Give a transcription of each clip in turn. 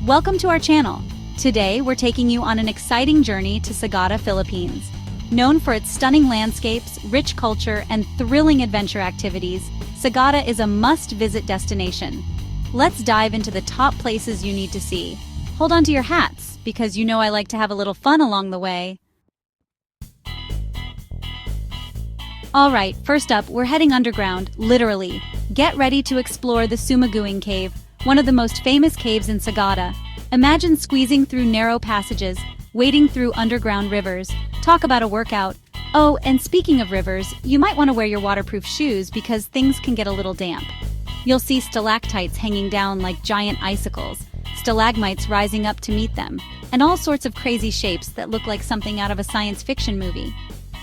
Welcome to our channel. Today, we're taking you on an exciting journey to Sagada, Philippines. Known for its stunning landscapes, rich culture, and thrilling adventure activities, Sagada is a must-visit destination. Let's dive into the top places you need to see. Hold on to your hats, because you know I like to have a little fun along the way. Alright, first up, we're heading underground, literally. Get ready to explore the Sumaguing Cave, one of the most famous caves in Sagada. Imagine squeezing through narrow passages, wading through underground rivers. Talk about a workout. Oh, and speaking of rivers, you might want to wear your waterproof shoes because things can get a little damp. You'll see stalactites hanging down like giant icicles, stalagmites rising up to meet them, and all sorts of crazy shapes that look like something out of a science fiction movie.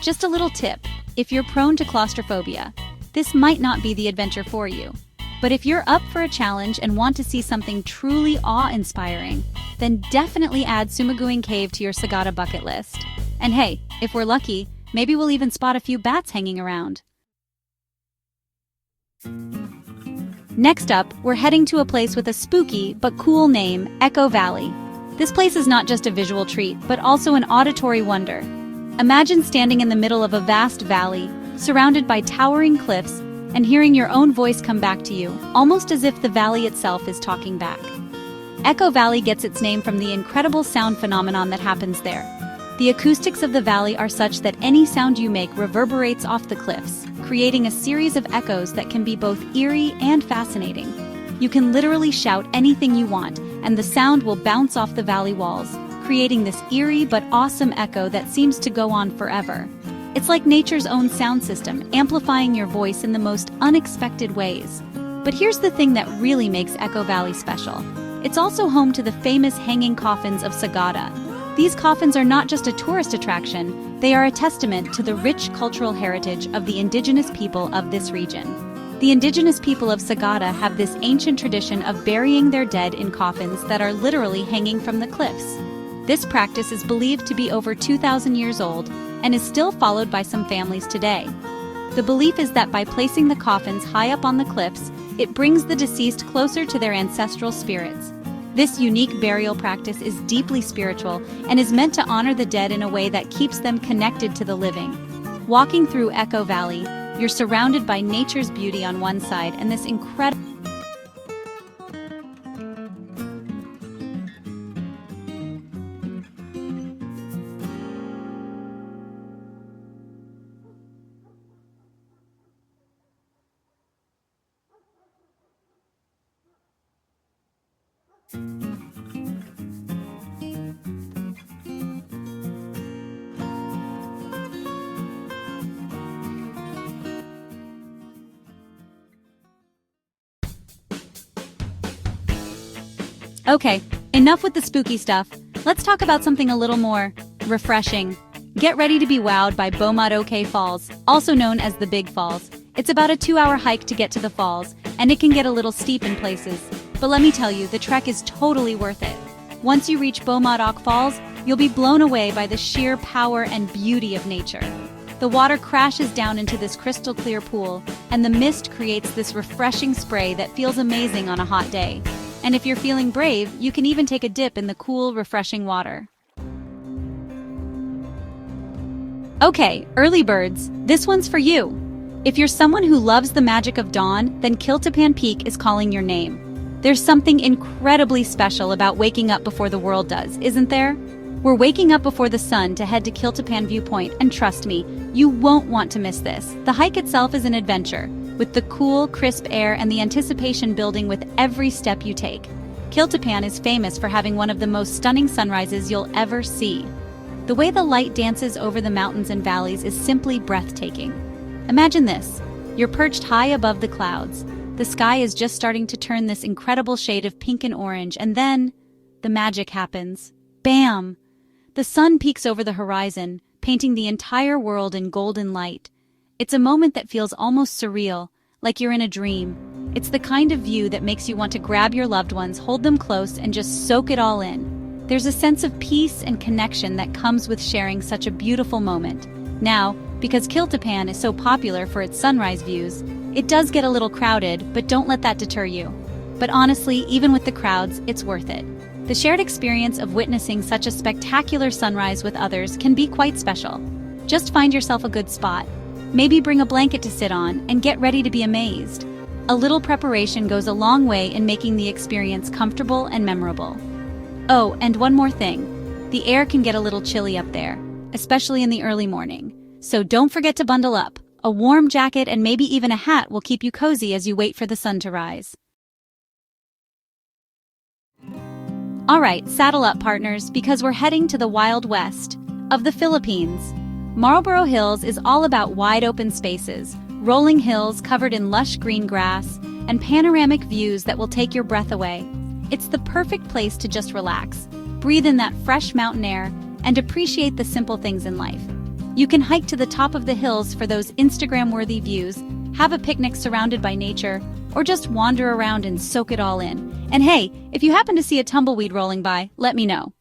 Just a little tip, if you're prone to claustrophobia, this might not be the adventure for you. But if you're up for a challenge and want to see something truly awe-inspiring, then definitely add Sumaguing Cave to your Sagada bucket list. And hey, if we're lucky, maybe we'll even spot a few bats hanging around. Next up, we're heading to a place with a spooky but cool name, Echo Valley. This place is not just a visual treat, but also an auditory wonder. Imagine standing in the middle of a vast valley, surrounded by towering cliffs, and hearing your own voice come back to you, almost as if the valley itself is talking back. Echo Valley gets its name from the incredible sound phenomenon that happens there. The acoustics of the valley are such that any sound you make reverberates off the cliffs, creating a series of echoes that can be both eerie and fascinating. You can literally shout anything you want, and the sound will bounce off the valley walls, creating this eerie but awesome echo that seems to go on forever. It's like nature's own sound system, amplifying your voice in the most unexpected ways. But here's the thing that really makes Echo Valley special. It's also home to the famous Hanging Coffins of Sagada. These coffins are not just a tourist attraction, they are a testament to the rich cultural heritage of the indigenous people of this region. The indigenous people of Sagada have this ancient tradition of burying their dead in coffins that are literally hanging from the cliffs. This practice is believed to be over 2,000 years old and is still followed by some families today. The belief is that by placing the coffins high up on the cliffs, it brings the deceased closer to their ancestral spirits. This unique burial practice is deeply spiritual and is meant to honor the dead in a way that keeps them connected to the living. Walking through Echo Valley, you're surrounded by nature's beauty on one side and this incredible Okay, enough with the spooky stuff. Let's talk about something a little more refreshing. Get ready to be wowed by Bomod-Ok Falls, also known as the Big Falls. It's about a 2-hour hike to get to the falls, and it can get a little steep in places. But let me tell you, the trek is totally worth it. Once you reach Bomod-Ok Falls, you'll be blown away by the sheer power and beauty of nature. The water crashes down into this crystal clear pool, and the mist creates this refreshing spray that feels amazing on a hot day. And if you're feeling brave, you can even take a dip in the cool, refreshing water. Okay, early birds, this one's for you. If you're someone who loves the magic of dawn, then Kiltepan Peak is calling your name. There's something incredibly special about waking up before the world does, isn't there? We're waking up before the sun to head to Kiltepan Viewpoint, and trust me, you won't want to miss this. The hike itself is an adventure, with the cool, crisp air and the anticipation building with every step you take. Kiltepan is famous for having one of the most stunning sunrises you'll ever see. The way the light dances over the mountains and valleys is simply breathtaking. Imagine this. You're perched high above the clouds. The sky is just starting to turn this incredible shade of pink and orange, and then the magic happens. Bam! The sun peeks over the horizon, painting the entire world in golden light. It's a moment that feels almost surreal, like you're in a dream. It's the kind of view that makes you want to grab your loved ones, hold them close, and just soak it all in. There's a sense of peace and connection that comes with sharing such a beautiful moment. Now, because Kiltepan is so popular for its sunrise views, it does get a little crowded, but don't let that deter you. But honestly, even with the crowds, it's worth it. The shared experience of witnessing such a spectacular sunrise with others can be quite special. Just find yourself a good spot. Maybe bring a blanket to sit on and get ready to be amazed. A little preparation goes a long way in making the experience comfortable and memorable. Oh, and one more thing. The air can get a little chilly up there, especially in the early morning. So don't forget to bundle up. A warm jacket and maybe even a hat will keep you cozy as you wait for the sun to rise. Alright, saddle up partners, because we're heading to the Wild West of the Philippines. Marlboro Hills is all about wide open spaces, rolling hills covered in lush green grass, and panoramic views that will take your breath away. It's the perfect place to just relax, breathe in that fresh mountain air, and appreciate the simple things in life. You can hike to the top of the hills for those Instagram-worthy views, have a picnic surrounded by nature, or just wander around and soak it all in. And hey, if you happen to see a tumbleweed rolling by, let me know.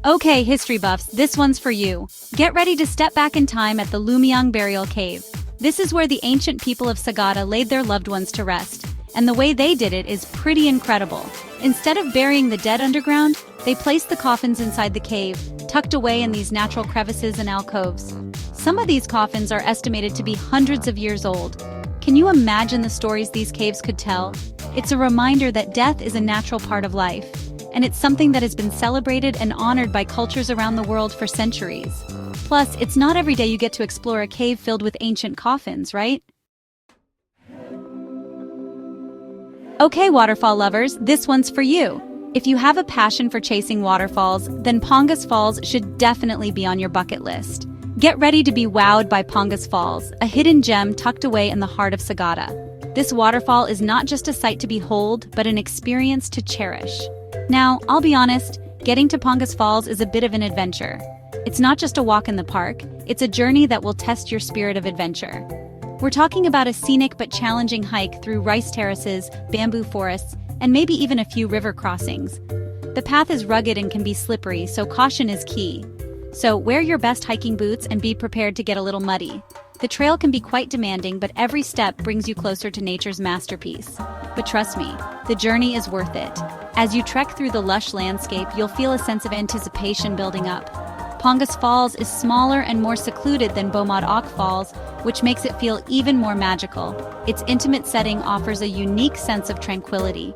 Okay, history buffs, this one's for you. Get ready to step back in time at the Sumaguing Burial Cave. This is where the ancient people of Sagada laid their loved ones to rest, and the way they did it is pretty incredible. Instead of burying the dead underground, they placed the coffins inside the cave, tucked away in these natural crevices and alcoves. Some of these coffins are estimated to be hundreds of years old. Can you imagine the stories these caves could tell? It's a reminder that death is a natural part of life, and it's something that has been celebrated and honored by cultures around the world for centuries. Plus, it's not every day you get to explore a cave filled with ancient coffins, right? Okay, waterfall lovers, this one's for you. If you have a passion for chasing waterfalls, then Pongas Falls should definitely be on your bucket list. Get ready to be wowed by Pongas Falls, a hidden gem tucked away in the heart of Sagada. This waterfall is not just a sight to behold, but an experience to cherish. Now, I'll be honest, getting to Pongas Falls is a bit of an adventure. It's not just a walk in the park, it's a journey that will test your spirit of adventure. We're talking about a scenic but challenging hike through rice terraces, bamboo forests, and maybe even a few river crossings. The path is rugged and can be slippery, so caution is key. So wear your best hiking boots and be prepared to get a little muddy. The trail can be quite demanding, but every step brings you closer to nature's masterpiece. But trust me, the journey is worth it. As you trek through the lush landscape, you'll feel a sense of anticipation building up. Pongas Falls is smaller and more secluded than Bomod-Ok Falls, which makes it feel even more magical. Its intimate setting offers a unique sense of tranquility.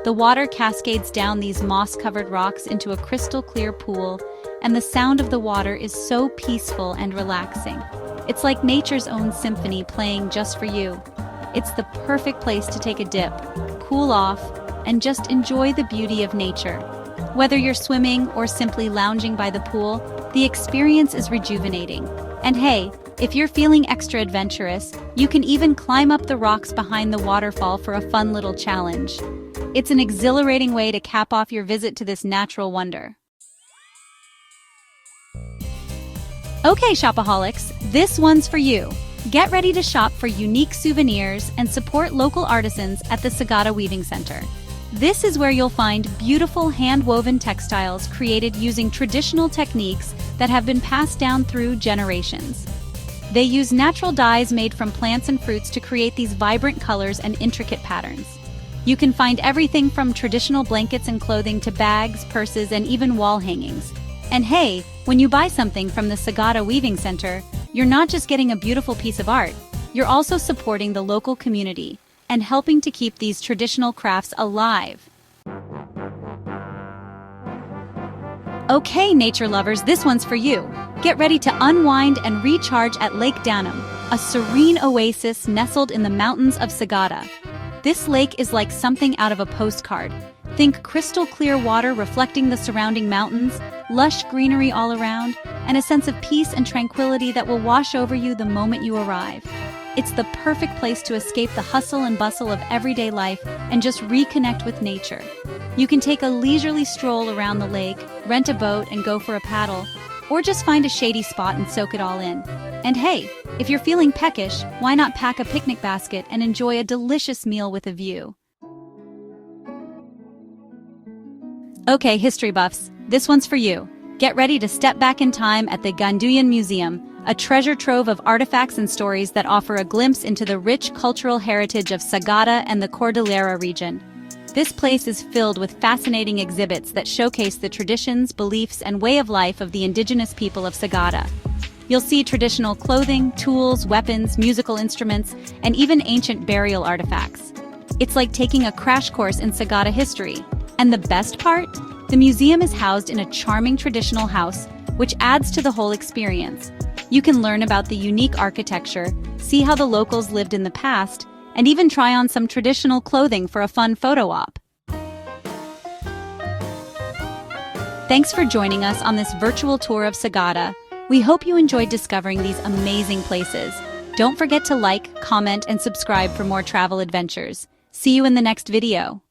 The water cascades down these moss-covered rocks into a crystal-clear pool, and the sound of the water is so peaceful and relaxing. It's like nature's own symphony playing just for you. It's the perfect place to take a dip, cool off, and just enjoy the beauty of nature. Whether you're swimming or simply lounging by the pool, the experience is rejuvenating. And hey, if you're feeling extra adventurous, you can even climb up the rocks behind the waterfall for a fun little challenge. It's an exhilarating way to cap off your visit to this natural wonder. Okay, shopaholics, this one's for you. Get ready to shop for unique souvenirs and support local artisans at the Sagada Weaving Center. This is where you'll find beautiful hand-woven textiles created using traditional techniques that have been passed down through generations. They use natural dyes made from plants and fruits to create these vibrant colors and intricate patterns. You can find everything from traditional blankets and clothing to bags, purses, and even wall hangings. And hey, when you buy something from the Sagada Weaving Center, you're not just getting a beautiful piece of art, you're also supporting the local community and helping to keep these traditional crafts alive. Okay, nature lovers, this one's for you. Get ready to unwind and recharge at Lake Danam, a serene oasis nestled in the mountains of Sagada. This lake is like something out of a postcard. Think crystal clear water reflecting the surrounding mountains, lush greenery all around, and a sense of peace and tranquility that will wash over you the moment you arrive. It's the perfect place to escape the hustle and bustle of everyday life and just reconnect with nature. You can take a leisurely stroll around the lake, rent a boat and go for a paddle, or just find a shady spot and soak it all in. And hey, if you're feeling peckish, why not pack a picnic basket and enjoy a delicious meal with a view? Okay, history buffs, this one's for you. Get ready to step back in time at the Ganduyan Museum, a treasure trove of artifacts and stories that offer a glimpse into the rich cultural heritage of Sagada and the Cordillera region. This place is filled with fascinating exhibits that showcase the traditions, beliefs, and way of life of the indigenous people of Sagada. You'll see traditional clothing, tools, weapons, musical instruments, and even ancient burial artifacts. It's like taking a crash course in Sagada history. And the best part? The museum is housed in a charming traditional house, which adds to the whole experience. You can learn about the unique architecture, see how the locals lived in the past, and even try on some traditional clothing for a fun photo op. Thanks for joining us on this virtual tour of Sagada. We hope you enjoyed discovering these amazing places. Don't forget to like, comment, and subscribe for more travel adventures. See you in the next video.